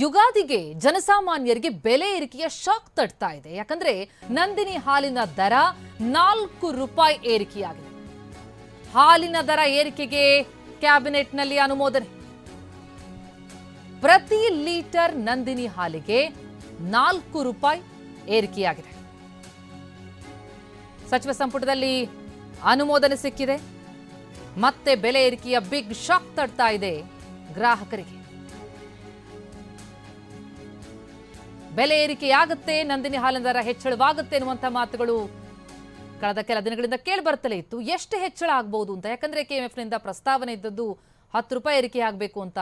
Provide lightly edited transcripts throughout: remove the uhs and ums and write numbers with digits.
ಯುಗಾದಿಗೆ ಜನಸಾಮಾನ್ಯರಿಗೆ ಬೆಲೆ ಏರಿಕೆಯ ಶಾಕ್ ತಟ್ತಾ ಇದೆ. ಯಾಕಂದ್ರೆ ನಂದಿನಿ ಹಾಲಿನ ದರ 4 ರೂಪಾಯಿ ಏರಿಕೆಯಾಗಿದೆ. ಹಾಲಿನ ದರ ಏರಿಕೆಗೆ ಕ್ಯಾಬಿನೆಟ್ನಲ್ಲಿ ಅನುಮೋದನೆ. ಪ್ರತಿ ಲೀಟರ್ ನಂದಿನಿ ಹಾಲಿಗೆ 4 ರೂಪಾಯಿ ಏರಿಕೆಯಾಗಿದೆ. ಸಚಿವ ಸಂಪುಟದಲ್ಲಿ ಅನುಮೋದನೆ ಸಿಕ್ಕಿದೆ. ಮತ್ತೆ ಬೆಲೆ ಏರಿಕೆಯ ಬಿಗ್ ಶಾಕ್ ತಟ್ತಾ ಇದೆ ಗ್ರಾಹಕರಿಗೆ. ಬೆಲೆ ಏರಿಕೆಯಾಗುತ್ತೆ, ನಂದಿನಿ ಹಾಲಿನ ದರ ಹೆಚ್ಚಳವಾಗುತ್ತೆ ಎನ್ನುವಂತ ಮಾತುಗಳು ಕಳೆದ ಕೆಲ ದಿನಗಳಿಂದ ಕೇಳಿ ಬರ್ತಲೇ ಇತ್ತು. ಎಷ್ಟು ಹೆಚ್ಚಳ ಆಗಬಹುದು ಅಂತ, ಯಾಕಂದ್ರೆ ಕೆಎಂಎಫ್ ನಿಂದ ಪ್ರಸ್ತಾವನೆ ಇದ್ದದ್ದು 10 ರೂಪಾಯಿ ಏರಿಕೆ ಆಗಬೇಕು ಅಂತ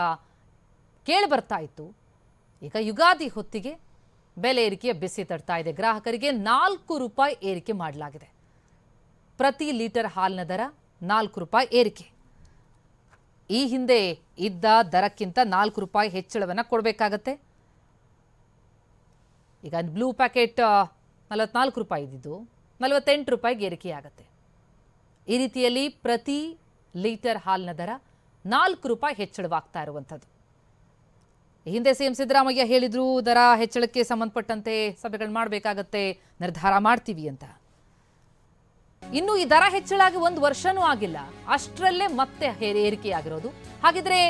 ಕೇಳಿ ಬರ್ತಾ ಇತ್ತು. ಈಗ ಯುಗಾದಿ ಹೊತ್ತಿಗೆ ಬೆಲೆ ಏರಿಕೆಯ ಬಿಸಿ ತಡ್ತಾ ಇದೆ. ಗ್ರಾಹಕರಿಗೆ 4 ರೂಪಾಯಿ ಏರಿಕೆ ಮಾಡಲಾಗಿದೆ. ಪ್ರತಿ ಲೀಟರ್ ಹಾಲಿನ ದರ 4 ರೂಪಾಯಿ ಏರಿಕೆ. ಈ ಹಿಂದೆ ಇದ್ದ ದರಕ್ಕಿಂತ 4 ರೂಪಾಯಿ ಹೆಚ್ಚಳವನ್ನು ಕೊಡಬೇಕಾಗತ್ತೆ. ಈಗ ಬ್ಲೂ ಪ್ಯಾಕೆಟ್ 44 ರೂಪಾಯಿ ಇದ್ದಿದ್ದು 48 ರೂಪಾಯಿಗೆ ಏರಿಕೆಯಾಗತ್ತೆ. ಈ ರೀತಿಯಲ್ಲಿ ಪ್ರತಿ ಲೀಟರ್ ಹಾಲಿನ ದರ 4 ರೂಪಾಯಿ ಹೆಚ್ಚಳವಾಗ್ತಾ ಇರುವಂಥದ್ದು. ಹಿಂದೆ ಸಿಎಂ ಸಿದ್ದರಾಮಯ್ಯ ಹೇಳಿದ್ರು, ದರ ಹೆಚ್ಚಳಕ್ಕೆ ಸಂಬಂಧಪಟ್ಟಂತೆ ಸಭೆಗಳು ಮಾಡಬೇಕಾಗತ್ತೆ, ನಿರ್ಧಾರ ಮಾಡ್ತೀವಿ ಅಂತ. ಇನ್ನು ಈ ದರ ಹೆಚ್ಚಳ ಆಗಿ 1 ವರ್ಷನೂ ಆಗಿಲ್ಲ, ಅಷ್ಟರಲ್ಲೇ ಮತ್ತೆ ಏರಿಕೆಯಾಗಿರೋದು. ಹಾಗಿದ್ರೆ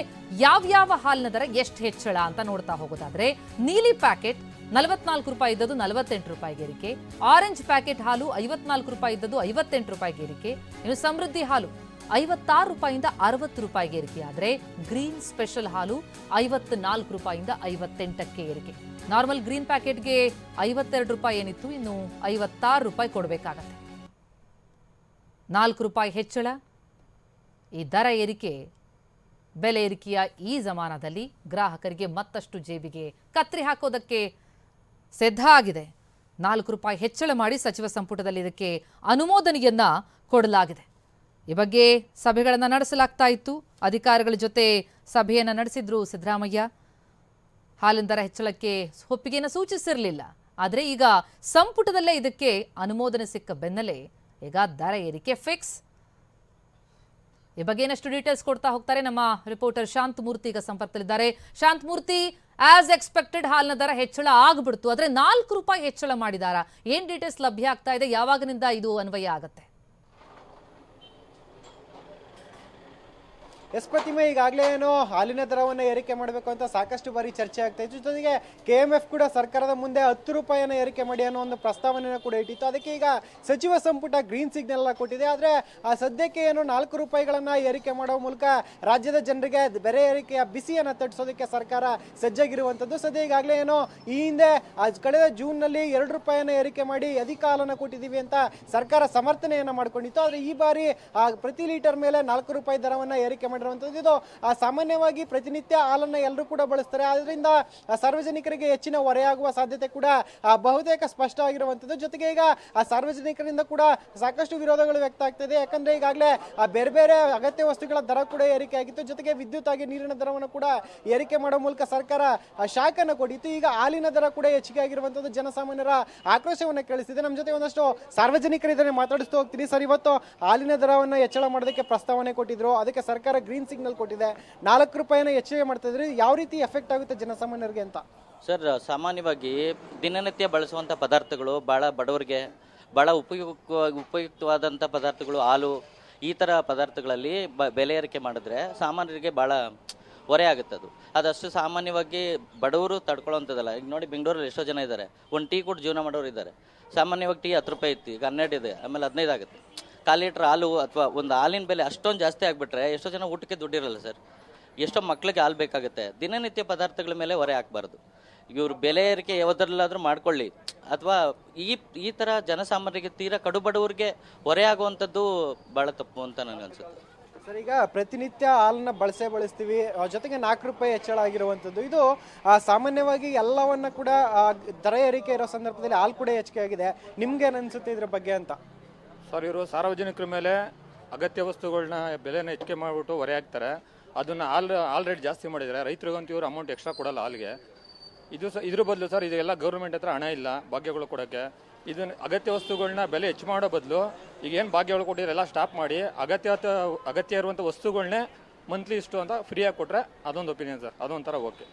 ಯಾವ್ಯಾವ ಹಾಲಿನ ದರ ಎಷ್ಟು ಹೆಚ್ಚಳ ಅಂತ ನೋಡ್ತಾ ಹೋಗೋದಾದ್ರೆ, ನೀಲಿ ಪ್ಯಾಕೆಟ್ 44 ರೂಪಾಯಿ ಇದ್ದದ್ದು 48 ರೂಪಾಯಿಗೆ ಏರಿಕೆ. ಆರೆಂಜ್ ಪ್ಯಾಕೆಟ್ ಹಾಲು 54 ರೂಪಾಯಿ ಇದ್ದದ್ದು 58 ರೂಪಾಯಿಗೆ ಏರಿಕೆ. ಇನ್ನು ಸಮೃದ್ಧಿ ಹಾಲು 56 ರೂಪಾಯಿಂದ 60 ರೂಪಾಯಿಗೆ ಏರಿಕೆ. ಆದರೆ ಗ್ರೀನ್ ಸ್ಪೆಷಲ್ ಹಾಲು 54 ರೂಪಾಯಿಂದ 58ಕ್ಕೆ ಏರಿಕೆ. ನಾರ್ಮಲ್ ಗ್ರೀನ್ ಪ್ಯಾಕೆಟ್ಗೆ 52 ರೂಪಾಯಿ ಏನಿತ್ತು, ಇನ್ನು 56 ರೂಪಾಯಿ ಕೊಡಬೇಕಾಗತ್ತೆ. 4 ರೂಪಾಯಿ ಹೆಚ್ಚಳ. ಈ ದರ ಏರಿಕೆ, ಬೆಲೆ ಏರಿಕೆಯ ಈ ಜಮಾನದಲ್ಲಿ ಗ್ರಾಹಕರಿಗೆ ಮತ್ತಷ್ಟು ಜೇಬಿಗೆ ಕತ್ತರಿ ಹಾಕೋದಕ್ಕೆ ಸಿದ್ಧ ಆಗಿದೆ. 4 ರೂಪಾಯಿ ಹೆಚ್ಚಳ ಮಾಡಿ ಸಚಿವ ಸಂಪುಟದಲ್ಲಿ ಇದಕ್ಕೆ ಅನುಮೋದನೆಯನ್ನ ಕೊಡಲಾಗಿದೆ. ಈ ಬಗ್ಗೆ ಸಭೆಗಳನ್ನು ನಡೆಸಲಾಗ್ತಾ ಇತ್ತು. ಅಧಿಕಾರಿಗಳ ಜೊತೆ ಸಭೆಯನ್ನು ನಡೆಸಿದ್ರು ಸಿದ್ದರಾಮಯ್ಯ. ಹಾಲಿನ ದರ ಹೆಚ್ಚಳಕ್ಕೆ ಒಪ್ಪಿಗೆಯನ್ನು ಸೂಚಿಸಿರಲಿಲ್ಲ. ಆದರೆ ಈಗ ಸಂಪುಟದಲ್ಲೇ ಇದಕ್ಕೆ ಅನುಮೋದನೆ ಸಿಕ್ಕ ಬೆನ್ನಲ್ಲೇ ಈಗ ದರ ಏರಿಕೆ ಫಿಕ್ಸ್. ಈ ಬಗ್ಗೆ ಏನಷ್ಟು ಡೀಟೇಲ್ಸ್ ಕೊಡ್ತಾ ಹೋಗ್ತಾರೆ ನಮ್ಮ ರಿಪೋರ್ಟರ್ ಶಾಂತಮೂರ್ತಿ ಈಗ ಸಂಪರ್ಕದಲ್ಲಿದ್ದಾರೆ. ಶಾಂತಮೂರ್ತಿ, ಆಸ್ ಎಕ್ಸ್ಪೆಕ್ಟೆಡ್ ಹಾಲಿನ ದರ ಹೆಚ್ಚಳ ಆಗ್ಬಿಡ್ತು, ಆದ್ರೆ 4 ರೂಪಾಯಿ ಹೆಚ್ಚಳ ಮಾಡಿದಾರಾ? ಏನ್ ಡೀಟೇಲ್ಸ್ ಲಭ್ಯ ಆಗ್ತಾ ಇದೆ? ಯಾವಾಗಿನಿಂದ ಇದು ಅನ್ವಯ ಆಗತ್ತೆ? ಪ್ರತಿಮೆ, ಈಗಾಗಲೇ ಏನೋ ಹಾಲಿನ ದರವನ್ನು ಏರಿಕೆ ಮಾಡಬೇಕು ಅಂತ ಸಾಕಷ್ಟು ಬಾರಿ ಚರ್ಚೆ ಆಗ್ತಾ ಇತ್ತು. ಜೊತೆಗೆ ಕೆಎಂಎಫ್ ಕೂಡ ಸರ್ಕಾರದ ಮುಂದೆ 10 ರೂಪಾಯಿಯನ್ನು ಏರಿಕೆ ಮಾಡಿ ಅನ್ನೋ ಒಂದು ಪ್ರಸ್ತಾವನೆಯನ್ನು ಕೂಡ ಇಟ್ಟಿತ್ತು. ಅದಕ್ಕೆ ಈಗ ಸಚಿವ ಸಂಪುಟ ಗ್ರೀನ್ ಸಿಗ್ನಲ್ ಕೊಟ್ಟಿದೆ. ಆದರೆ ಸದ್ಯಕ್ಕೆ ಏನು 4 ರೂಪಾಯಿಗಳನ್ನು ಏರಿಕೆ ಮಾಡುವ ಮೂಲಕ ರಾಜ್ಯದ ಜನರಿಗೆ ಬೆಲೆ ಏರಿಕೆಯ ಬಿಸಿಯನ್ನು ತಟ್ಟಿಸೋದಕ್ಕೆ ಸರ್ಕಾರ ಸಜ್ಜಾಗಿರುವಂಥದ್ದು. ಸದ್ಯ ಈಗಾಗಲೇ ಏನೋ ಈ ಹಿಂದೆ ಕಳೆದ ಜೂನ್ನಲ್ಲಿ 2 ರೂಪಾಯಿಯನ್ನು ಏರಿಕೆ ಮಾಡಿ ಅಧಿಕ ಹಾಲನ್ನು ಕೊಟ್ಟಿದ್ದೀವಿ ಅಂತ ಸರ್ಕಾರ ಸಮರ್ಥನೆಯನ್ನು ಮಾಡ್ಕೊಂಡಿತ್ತು. ಆದರೆ ಈ ಬಾರಿ ಪ್ರತಿ ಲೀಟರ್ ಮೇಲೆ 4 ರೂಪಾಯಿ ದರವನ್ನು ಏರಿಕೆ ಮಾಡಿ ಇದು ಸಾಮಾನ್ಯವಾಗಿ ಪ್ರತಿನಿತ್ಯ ಹಾಲನ್ನು ಎಲ್ಲರೂ ಕೂಡ ಬಳಸ್ತಾರೆ. ಆದ್ರಿಂದ ಸಾರ್ವಜನಿಕರಿಗೆ ಹೆಚ್ಚಿನ ಹೊರೆಯಾಗುವ ಸಾಧ್ಯತೆ ಕೂಡ ಬಹುತೇಕ ಸ್ಪಷ್ಟ ಆಗಿರುವಂತದ್ದು. ಜೊತೆಗೆ ಈಗ ಸಾರ್ವಜನಿಕರಿಂದ ಕೂಡ ಸಾಕಷ್ಟು ವಿರೋಧಗಳು ವ್ಯಕ್ತ ಆಗ್ತಿದೆ. ಯಾಕಂದ್ರೆ ಈಗಾಗಲೇ ಬೇರೆ ಬೇರೆ ಅಗತ್ಯ ವಸ್ತುಗಳ ದರ ಕೂಡ ಏರಿಕೆ ಆಗಿತ್ತು. ಜೊತೆಗೆ ವಿದ್ಯುತ್ ಆಗಿ ನೀರಿನ ದರವನ್ನು ಕೂಡ ಏರಿಕೆ ಮಾಡುವ ಮೂಲಕ ಸರ್ಕಾರ ಶಾಕ್ ಅನ್ನು ಕೊಟ್ಟಿತ್ತು. ಈಗ ಹಾಲಿನ ದರ ಕೂಡ ಹೆಚ್ಚಿಗೆ ಆಗಿರುವಂತದ್ದು ಜನಸಾಮಾನ್ಯರ ಆಕ್ರೋಶವನ್ನು ಕೇಳಿಸಿದೆ. ನಮ್ಮ ಜೊತೆ ಒಂದಷ್ಟು ಸಾರ್ವಜನಿಕರಿದ್ದಾರೆ, ಮಾತಾಡಿಸ್ತಾ ಹೋಗ್ತೀನಿ. ಸರ್, ಇವತ್ತು ಹಾಲಿನ ದರವನ್ನು ಹೆಚ್ಚಳ ಮಾಡೋದಕ್ಕೆ ಪ್ರಸ್ತಾವನೆ ಕೊಟ್ಟಿದ್ರು, ಅದಕ್ಕೆ ಸರ್ಕಾರ ಗ್ರೀನ್ ಸಿಗ್ನಲ್ ಕೊಟ್ಟಿದೆ. 4 ರೂಪಾಯಿನ ಹೆಚ್ಚಿಗೆ ಮಾಡ್ತಾ ಇದ್ರೆ ಯಾವ ರೀತಿ ಎಫೆಕ್ಟ್ ಆಗುತ್ತೆ ಜನಸಾಮಾನ್ಯರಿಗೆ ಅಂತ? ಸರ್, ಸಾಮಾನ್ಯವಾಗಿ ದಿನನಿತ್ಯ ಬಳಸುವಂಥ ಪದಾರ್ಥಗಳು ಭಾಳ ಬಡವರಿಗೆ ಭಾಳ ಉಪಯುಕ್ತವಾದಂಥ ಪದಾರ್ಥಗಳು, ಹಾಲು, ಈ ಥರ ಪದಾರ್ಥಗಳಲ್ಲಿ ಬೆಲೆ ಏರಿಕೆ ಮಾಡಿದ್ರೆ ಸಾಮಾನ್ಯರಿಗೆ ಭಾಳ ಹೊರೆ ಆಗುತ್ತೆ. ಅದಷ್ಟು ಸಾಮಾನ್ಯವಾಗಿ ಬಡವರು ತಡ್ಕೊಳ್ಳೋಂಥದ್ದಲ್ಲ. ಈಗ ನೋಡಿ, ಬೆಂಗಳೂರಲ್ಲಿ ಎಷ್ಟೋ ಜನ ಇದ್ದಾರೆ, ಒಂದು ಟೀ ಕೊಟ್ಟು ಜೀವನ ಮಾಡೋರು ಇದ್ದಾರೆ. ಸಾಮಾನ್ಯವಾಗಿ ಟೀ 10 ರೂಪಾಯಿ ಇತ್ತು, ಈಗ 12 ಇದೆ, ಆಮೇಲೆ 15 ಆಗುತ್ತೆ. 1/4 ಲೀಟ್ರ್ ಹಾಲು ಅಥವಾ ಒಂದು ಹಾಲಿನ ಬೆಲೆ ಅಷ್ಟೊಂದು ಜಾಸ್ತಿ ಆಗಿಬಿಟ್ರೆ ಎಷ್ಟೋ ಜನ ಊಟಕ್ಕೆ ದುಡ್ಡಿರಲ್ಲ ಸರ್. ಎಷ್ಟೋ ಮಕ್ಕಳಿಗೆ ಹಾಲು ಬೇಕಾಗುತ್ತೆ. ದಿನನಿತ್ಯ ಪದಾರ್ಥಗಳ ಮೇಲೆ ಹೊರೆ ಹಾಕಬಾರ್ದು. ಇವರು ಬೆಲೆ ಏರಿಕೆ ಯಾವುದರಲ್ಲಾದರೂ ಮಾಡ್ಕೊಳ್ಳಿ, ಅಥವಾ ಈ ಥರ ಜನಸಾಮಾನ್ಯರಿಗೆ ತೀರಾ ಕಡುಬಡವರಿಗೆ ಹೊರೆ ಆಗುವಂಥದ್ದು ಭಾಳ ತಪ್ಪು ಅಂತ ನನಗೆ ಅನ್ಸುತ್ತೆ. ಸರ್, ಈಗ ಪ್ರತಿನಿತ್ಯ ಹಾಲನ್ನ ಬಳಸ್ತೀವಿ, ಜೊತೆಗೆ 4 ರೂಪಾಯಿ ಹೆಚ್ಚಳ ಆಗಿರುವಂಥದ್ದು. ಇದು ಸಾಮಾನ್ಯವಾಗಿ ಎಲ್ಲವನ್ನ ಕೂಡ ದರ ಏರಿಕೆ ಇರೋ ಸಂದರ್ಭದಲ್ಲಿ ಹಾಲು ಕೂಡ ಹೆಚ್ಚಿಗೆ ಆಗಿದೆ. ನಿಮ್ಗೇನು ಅನ್ಸುತ್ತೆ ಇದ್ರ ಬಗ್ಗೆ ಅಂತ? ಸರ್, ಇವರು ಸಾರ್ವಜನಿಕರ ಮೇಲೆ ಅಗತ್ಯ ವಸ್ತುಗಳನ್ನ ಬೆಲೆನ ಹೆಚ್ಚಿಗೆ ಮಾಡಿಬಿಟ್ಟು ಹೊರೆ ಹಾಕ್ತಾರೆ. ಅದನ್ನು ಹಾಲ್ ರೇಟ್ ಜಾಸ್ತಿ ಮಾಡಿದ್ದಾರೆ. ರೈತರಿಗಂತೂ ಇವರು ಅಮೌಂಟ್ ಎಕ್ಸ್ಟ್ರಾ ಕೊಡಲ್ಲ ಹಾಲಿಗೆ. ಇದ್ರ ಬದಲು ಸರ್, ಇದೆಲ್ಲ ಗೌರ್ಮೆಂಟ್ ಹತ್ರ ಹಣ ಇಲ್ಲ ಭಾಗ್ಯಗಳು ಕೊಡೋಕ್ಕೆ. ಇದನ್ನ ಅಗತ್ಯ ವಸ್ತುಗಳನ್ನ ಬೆಲೆ ಹೆಚ್ಚು ಮಾಡೋ ಬದಲು ಈಗ ಏನು ಭಾಗ್ಯಗಳು ಕೊಟ್ಟಿದ್ರೆ ಎಲ್ಲ ಸ್ಟಾಪ್ ಮಾಡಿ ಅಗತ್ಯ ಇರುವಂಥ ವಸ್ತುಗಳನ್ನೇ ಮಂತ್ಲಿ ಇಷ್ಟು ಅಂತ ಫ್ರೀಯಾಗಿ ಕೊಟ್ಟರೆ ಅದೊಂದು ಒಪಿನಿಯನ್ ಸರ್, ಅದೊಂಥರ ಓಕೆ.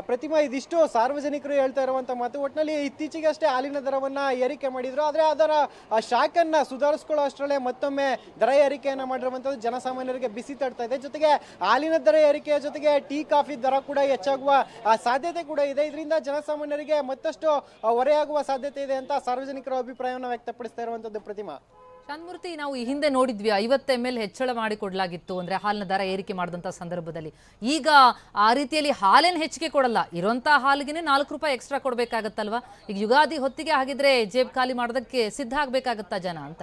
ಪ್ರತಿಮಾ, ಇದಿಷ್ಟು ಸಾರ್ವಜನಿಕರು ಹೇಳ್ತಾ ಇರುವಂತ ಮಾತು. ಒಟ್ಟಿನಲ್ಲಿ ಇತ್ತೀಚೆಗೆ ಅಷ್ಟೇ ಹಾಲಿನ ದರವನ್ನ ಏರಿಕೆ ಮಾಡಿದ್ರು, ಆದ್ರೆ ಅದರ ಶಾಖನ್ನ ಸುಧಾರಿಸ್ಕೊಳ್ಳೋ ಅಷ್ಟರಲ್ಲೇ ಮತ್ತೊಮ್ಮೆ ದರ ಏರಿಕೆಯನ್ನ ಮಾಡಿರುವಂತದ್ದು ಜನಸಾಮಾನ್ಯರಿಗೆ ಬಿಸಿ ತಡ್ತಾ ಇದೆ. ಜೊತೆಗೆ ಹಾಲಿನ ದರ ಏರಿಕೆಯ ಜೊತೆಗೆ ಟೀ ಕಾಫಿ ದರ ಕೂಡ ಹೆಚ್ಚಾಗುವ ಸಾಧ್ಯತೆ ಕೂಡ ಇದೆ. ಇದರಿಂದ ಜನಸಾಮಾನ್ಯರಿಗೆ ಮತ್ತಷ್ಟು ಹೊರೆಯಾಗುವ ಸಾಧ್ಯತೆ ಇದೆ ಅಂತ ಸಾರ್ವಜನಿಕರ ಅಭಿಪ್ರಾಯವನ್ನು ವ್ಯಕ್ತಪಡಿಸ್ತಾ ಇರುವಂತದ್ದು. ಪ್ರತಿಮಾ, ಶಾಂತಮೂರ್ತಿ, ನಾವು ಈ ಹಿಂದೆ ನೋಡಿದ್ವಿ 50 ml ಹೆಚ್ಚಳ ಮಾಡಿಕೊಡ್ಲಾಗಿತ್ತು ಅಂದ್ರೆ ಹಾಲಿನ ದರ ಏರಿಕೆ ಮಾಡಿದಂಥ ಸಂದರ್ಭದಲ್ಲಿ. ಈಗ ಆ ರೀತಿಯಲ್ಲಿ ಹಾಲೇನು ಹೆಚ್ಚಿಗೆ ಕೊಡಲ್ಲ, ಇರುವಂಥ ಹಾಲಿಗೆ 4 ರೂಪಾಯಿ ಎಕ್ಸ್ಟ್ರಾ ಕೊಡಬೇಕಾಗತ್ತಲ್ವಾ? ಈಗ ಯುಗಾದಿ ಹೊತ್ತಿಗೆ ಹಾಗಿದ್ರೆ ಜೇಬ್ ಖಾಲಿ ಮಾಡೋದಕ್ಕೆ ಸಿದ್ಧ ಆಗಬೇಕಾಗತ್ತಾ ಜನ ಅಂತ?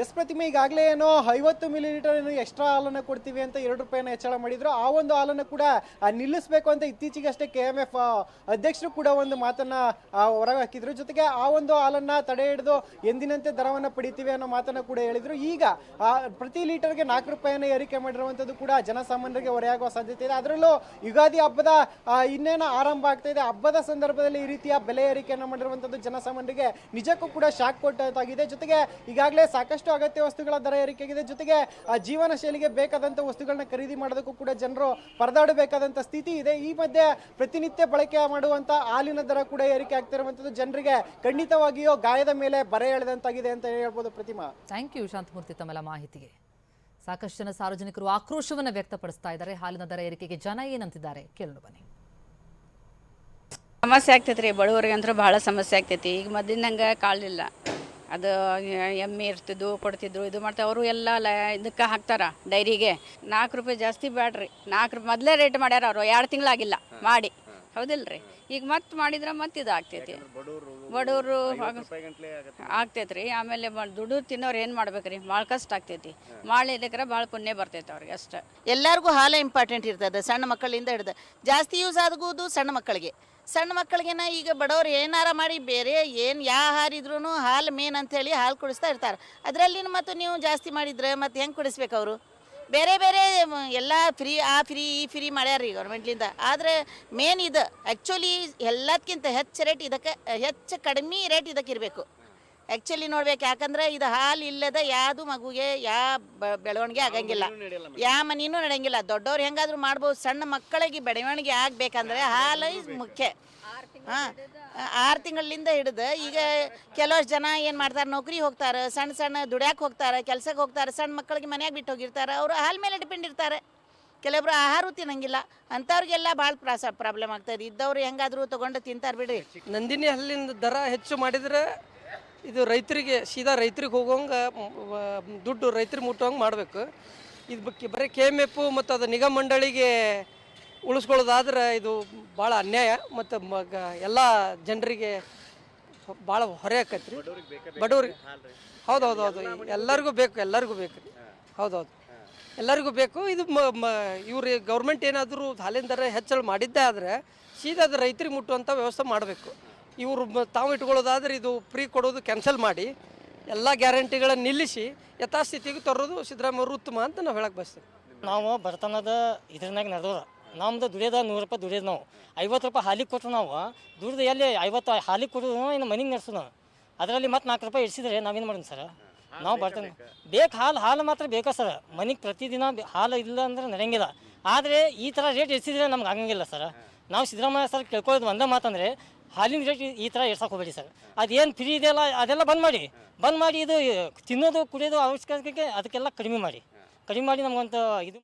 ಎಸ್ ಪ್ರತಿಮೆ, ಈಗಾಗಲೇ ಏನೋ 50 ಮಿಲಿಲೀಟರ್ ಏನು ಎಕ್ಸ್ಟ್ರಾ ಹಾಲನ್ನು ಕೊಡ್ತೀವಿ ಅಂತ 2 ರೂಪಾಯಿನ ಹೆಚ್ಚಳ ಮಾಡಿದ್ರು. ಆ ಒಂದು ಹಾಲನ್ನು ಕೂಡ ನಿಲ್ಲಿಸಬೇಕು ಅಂತ ಇತ್ತೀಚೆಗೆ ಅಷ್ಟೇ KMF ಅಧ್ಯಕ್ಷರು ಕೂಡ ಒಂದು ಮಾತನ್ನ ಹೊರಗೆ ಹಾಕಿದ್ರು. ಜೊತೆಗೆ ಆ ಒಂದು ಹಾಲನ್ನ ತಡೆ ಹಿಡಿದು ಎಂದಿನಂತೆ ದರವನ್ನು ಪಡಿತೀವಿ ಅನ್ನೋ ಮಾತನ್ನ ಕೂಡ ಹೇಳಿದ್ರು. ಈಗ ಪ್ರತಿ ಲೀಟರ್ಗೆ 4 ರೂಪಾಯಿನ ಏರಿಕೆ ಮಾಡಿರುವಂಥದ್ದು ಕೂಡ ಜನಸಾಮಾನ್ಯರಿಗೆ ಹೊರೆಯಾಗುವ ಸಾಧ್ಯತೆ ಇದೆ. ಅದರಲ್ಲೂ ಯುಗಾದಿ ಹಬ್ಬದ ಇನ್ನೇನು ಆರಂಭ ಆಗ್ತಾ ಇದೆ, ಹಬ್ಬದ ಸಂದರ್ಭದಲ್ಲಿ ಈ ರೀತಿಯ ಬೆಲೆ ಏರಿಕೆಯನ್ನು ಮಾಡಿರುವಂಥದ್ದು ಜನಸಾಮಾನ್ಯರಿಗೆ ನಿಜಕ್ಕೂ ಕೂಡ ಶಾಕ್ ಕೊಟ್ಟಂತಾಗಿದೆ. ಜೊತೆಗೆ ಈಗಾಗಲೇ ಸಾಕಷ್ಟು ಅಗತ್ಯ ವಸ್ತುಗಳ ದರ ಏರಿಕೆಯಾಗಿದೆ. ಜೊತೆಗೆ ಜೀವನ ಶೈಲಿಗೆ ಬೇಕಾದಂತ ವಸ್ತುಗಳನ್ನ ಖರೀದಿ ಮಾಡೋದಕ್ಕೂ ಕೂಡ ಜನರು ಪರದಾಡಬೇಕಾದಂತ ಸ್ಥಿತಿ ಇದೆ. ಈ ಮಧ್ಯೆ ಪ್ರತಿನಿತ್ಯ ಬಳಕೆ ಮಾಡುವಂತ ಹಾಲಿನ ದರ ಕೂಡ ಏರಿಕೆ ಆಗ್ತಿರುವಂತದ್ದು ಜನರಿಗೆ ಖಂಡಿತವಾಗಿಯೂ ಗಾಯದ ಮೇಲೆ ಬರೆ ಎಳೆದಂತಾಗಿದೆ ಅಂತ ಹೇಳ್ಬೋದು. ಪ್ರತಿಮಾ, ಥ್ಯಾಂಕ್ ಯು ಶಾಂತಮೂರ್ತಿ ತಮ್ಮೆಲ್ಲ ಮಾಹಿತಿಗೆ. ಸಾಕಷ್ಟು ಜನ ಸಾರ್ವಜನಿಕರು ಆಕ್ರೋಶವನ್ನು ವ್ಯಕ್ತಪಡಿಸ್ತಾ ಇದ್ದಾರೆ ಹಾಲಿನ ದರ ಏರಿಕೆಗೆ. ಜನ ಏನಂತಿದ್ದಾರೆ ಕೇಳೋಣ ಬನ್ನಿ. ಸಮಸ್ಯೆ ಆಗ್ತೈತೆ ರೀ, ಬಡವರಿಗೆ ಅಂದ್ರೆ ಭಾಳ ಸಮಸ್ಯೆ ಆಗ್ತೈತಿ. ಈಗ ಮೊದಲಿನಂಗೆ ಕಾಳಿಲ್ಲ, ಅದು ಎಮ್ಮೆ ಇರ್ತಿದ್ದು ಕೊಡ್ತಿದ್ರು, ಇದು ಮಾಡ್ತಾರೆ ಅವರು ಎಲ್ಲ ಇದಕ್ಕೆ ಹಾಕ್ತಾರ ಡೈರಿಗೆ. 4 ರೂಪಾಯಿ ಜಾಸ್ತಿ ಬ್ಯಾಡ್ರಿ, 4 ರೂಪಾಯಿ ಮೊದಲೇ ರೇಟ್ ಮಾಡ್ಯಾರ ಅವರು, 2 ತಿಂಗಳಾಗಿಲ್ಲ ಮಾಡಿ, ಹೌದಿಲ್ಲ ರೀ? ಈಗ ಮತ್ತೆ ಮಾಡಿದ್ರೆ ಮತ್ತೆ ಇದು ಆಗ್ತೈತಿ, ಬಡವರು ಆಗ್ತೈತೆ ರೀ. ಆಮೇಲೆ ದುಡ್ಡು ತಿನ್ನೋರು ಏನು ಮಾಡ್ಬೇಕ್ರಿ, ಭಾಳ ಕಷ್ಟ ಆಗ್ತೈತಿ. ಮಾಡಲಿದ್ದಕ್ರೆ ಭಾಳ ಪುಣ್ಯ ಬರ್ತೈತೆ ಅವ್ರಿಗೆ ಅಷ್ಟೇ. ಎಲ್ಲರಿಗೂ ಹಾಲು ಇಂಪಾರ್ಟೆಂಟ್ ಇರ್ತದೆ, ಸಣ್ಣ ಮಕ್ಕಳಿಂದ ಹಿಡ್ದು. ಜಾಸ್ತಿ ಯೂಸ್ ಆಗೋದು ಸಣ್ಣ ಮಕ್ಕಳಿಗೆ. ಸಣ್ಣ ಮಕ್ಕಳಿಗೆನ ಈಗ ಬಡವ್ರು ಏನಾರ ಮಾಡಿ ಬೇರೆ ಏನು ಯಾವ ಹಾರಿದ್ರೂ ಹಾಲು ಮೇನ್ ಅಂಥೇಳಿ ಹಾಲು ಕುಡಿಸ್ತಾ ಇರ್ತಾರೆ. ಅದರಲ್ಲಿ ಮತ್ತು ನೀವು ಜಾಸ್ತಿ ಮಾಡಿದ್ರೆ ಮತ್ತು ಹೆಂಗೆ ಕುಡಿಸ್ಬೇಕು ಅವರು? ಬೇರೆ ಬೇರೆ ಎಲ್ಲ ಫ್ರೀ, ಆ ಫ್ರೀ ಈ ಫ್ರೀ ಮಾಡ್ಯಾರ ರೀ ಗೌರ್ಮೆಂಟ್ಲಿಂದ. ಆದರೆ ಮೇನ್ ಇದು ಆ್ಯಕ್ಚುಲಿ ಎಲ್ಲದಕ್ಕಿಂತ ಹೆಚ್ಚು ರೇಟ್ ಇದಕ್ಕೆ, ಹೆಚ್ಚು ಕಡಿಮೆ ರೇಟ್ ಇದಕ್ಕೆ ಇರಬೇಕು ಆ್ಯಕ್ಚುಲಿ ನೋಡ್ಬೇಕು. ಯಾಕಂದ್ರೆ ಇದು ಹಾಲು ಇಲ್ಲದ ಯಾವುದು ಮಗುಗೆ ಬೆಳವಣಿಗೆ ಆಗಂಗಿಲ್ಲ, ಯಾವ ಮನೇನೂ ನಡೆಯಂಗಿಲ್ಲ. ದೊಡ್ಡವ್ರು ಹೆಂಗಾದ್ರೂ ಮಾಡ್ಬೋದು, ಸಣ್ಣ ಮಕ್ಕಳಿಗೆ ಬೆಳವಣಿಗೆ ಆಗ್ಬೇಕಂದ್ರೆ ಹಾಲು ಮುಖ್ಯ. 6 ತಿಂಗಳಿಂದ ಹಿಡಿದು ಈಗ ಕೆಲವಷ್ಟು ಜನ ಏನು ಮಾಡ್ತಾರೆ, ನೌಕರಿ ಹೋಗ್ತಾರೆ, ಸಣ್ಣ ಸಣ್ಣ ದುಡ್ಯಾಕೆ ಹೋಗ್ತಾರೆ, ಕೆಲ್ಸಕ್ಕೆ ಹೋಗ್ತಾರೆ, ಸಣ್ಣ ಮಕ್ಕಳಿಗೆ ಮನೆಯಾಗ ಬಿಟ್ಟು ಹೋಗಿರ್ತಾರೆ, ಅವರು ಹಾಲು ಮೇಲೆ ಡಿಪೆಂಡ್ ಇರ್ತಾರೆ. ಕೆಲವೊಬ್ರು ಆಹಾರ ತಿನ್ನಂಗಿಲ್ಲ, ಅಂಥವ್ರಿಗೆಲ್ಲ ಭಾಳ ಪ್ರಾಬ್ಲಮ್ ಆಗ್ತದೆ. ಇದ್ದವ್ರು ಹೆಂಗಾದ್ರೂ ತೊಗೊಂಡು ತಿಂತಾರೆ ಬಿಡ್ರಿ. ನಂದಿನಿ ಹಾಲಿನ ದರ ಹೆಚ್ಚು ಮಾಡಿದರೆ ಇದು ರೈತರಿಗೆ ಸೀದಾ ರೈತರಿಗೆ ಹೋಗೋಂಗೆ ದುಡ್ಡು ರೈತರಿಗೆ ಮುಟ್ಟೋಂಗೆ ಮಾಡಬೇಕು. ಇದು ಬರೀ KMF ಮತ್ತು ಅದು ನಿಗಮ ಮಂಡಳಿಗೆ ಉಳಿಸ್ಕೊಳ್ಳೋದಾದ್ರೆ ಇದು ಭಾಳ ಅನ್ಯಾಯ ಮತ್ತು ಎಲ್ಲ ಜನರಿಗೆ ಭಾಳ ಹೊರೆ ಆಕೈತೆ ರೀ, ಬಡವ್ರಿಗೆ. ಹೌದೌದು ಹೌದು, ಎಲ್ಲರಿಗೂ ಬೇಕು, ಎಲ್ಲರಿಗೂ ಬೇಕು ರೀ. ಹೌದೌದು, ಎಲ್ಲರಿಗೂ ಬೇಕು. ಇದು ಇವ್ರು ಗೌರ್ಮೆಂಟ್ ಏನಾದರೂ ಹಾಲಿನ ದರ ಹೆಚ್ಚಳ ಮಾಡಿದ್ದೇ ಆದರೆ ಸೀದಾ ಅದು ರೈತರಿಗೆ ಮುಟ್ಟುವಂಥ ವ್ಯವಸ್ಥೆ ಮಾಡಬೇಕು. ಇವರು ತಾವು ಇಟ್ಕೊಳ್ಳೋದಾದ್ರೆ ಇದು ಫ್ರೀ ಕೊಡೋದು ಕ್ಯಾನ್ಸಲ್ ಮಾಡಿ ಎಲ್ಲ ಗ್ಯಾರಂಟಿಗಳನ್ನು ನಿಲ್ಲಿಸಿ ಯಥಾಸ್ಥಿತಿಗೆ ತರೋದು ಸಿದ್ದರಾಮಯ್ಯ ಅವರು ಉತ್ತಮ ಅಂತ ನಾವು ಹೇಳಕ್ಕೆ ಬಯಸ್ತೀವಿ. ನಾವು ಬಡತನದ ಇದ್ರನಾಗ ನಡೆದೋರು, ನಮ್ದು ದುಡಿಯೋದ 100 ರೂಪಾಯಿ ದುಡಿಯೋದು. ನಾವು 50 ರೂಪಾಯಿ ಹಾಲಿಗೆ ಕೊಟ್ಟರು, ನಾವು ದುಡ್ದು ಎಲ್ಲಿ 50 ಹಾಲಿಗೆ ಕೊಡೋದು ಇನ್ನು ಮನೆಗೆ ನಡೆಸೋದು ನಾವು. ಅದರಲ್ಲಿ ಮತ್ತೆ 4 ರೂಪಾಯಿ ಇಡಿಸಿದ್ರೆ ನಾವೇನು ಮಾಡೋಣ ಸರ್? ನಾವು ಬಡತನ ಬೇಕು, ಹಾಲು ಮಾತ್ರ ಬೇಕಾ ಸರ್? ಮನೆಗೆ ಪ್ರತಿದಿನ ಹಾಲು ಇಲ್ಲ ಅಂದ್ರೆ ನಡೆಯಂಗಿಲ್ಲ. ಆದರೆ ಈ ಥರ ರೇಟ್ ಇಡಿಸಿದ್ರೆ ನಮ್ಗೆ ಆಗಂಗಿಲ್ಲ ಸರ್. ನಾವು ಸಿದ್ದರಾಮಯ್ಯ ಸರ್ ಕೇಳ್ಕೊಳ್ಳೋದು ಒಂದೇ ಮಾತಂದರೆ ಹಾಲಿನ ರೇಟ್ ಈ ಥರ ಇಡ್ಸಕ್ಕೆ ಹೋಗಬೇಡಿ ಸರ್. ಅದೇನು ಫ್ರೀ ಇದೆಯಲ್ಲ ಅದೆಲ್ಲ ಬಂದ್ ಮಾಡಿ ಇದು ತಿನ್ನೋದು ಕುಡಿಯೋದು ಅವಶ್ಯಕತೆಗೆ ಅದಕ್ಕೆಲ್ಲ ಕಡಿಮೆ ಮಾಡಿ ನಮಗಂತ ಇದು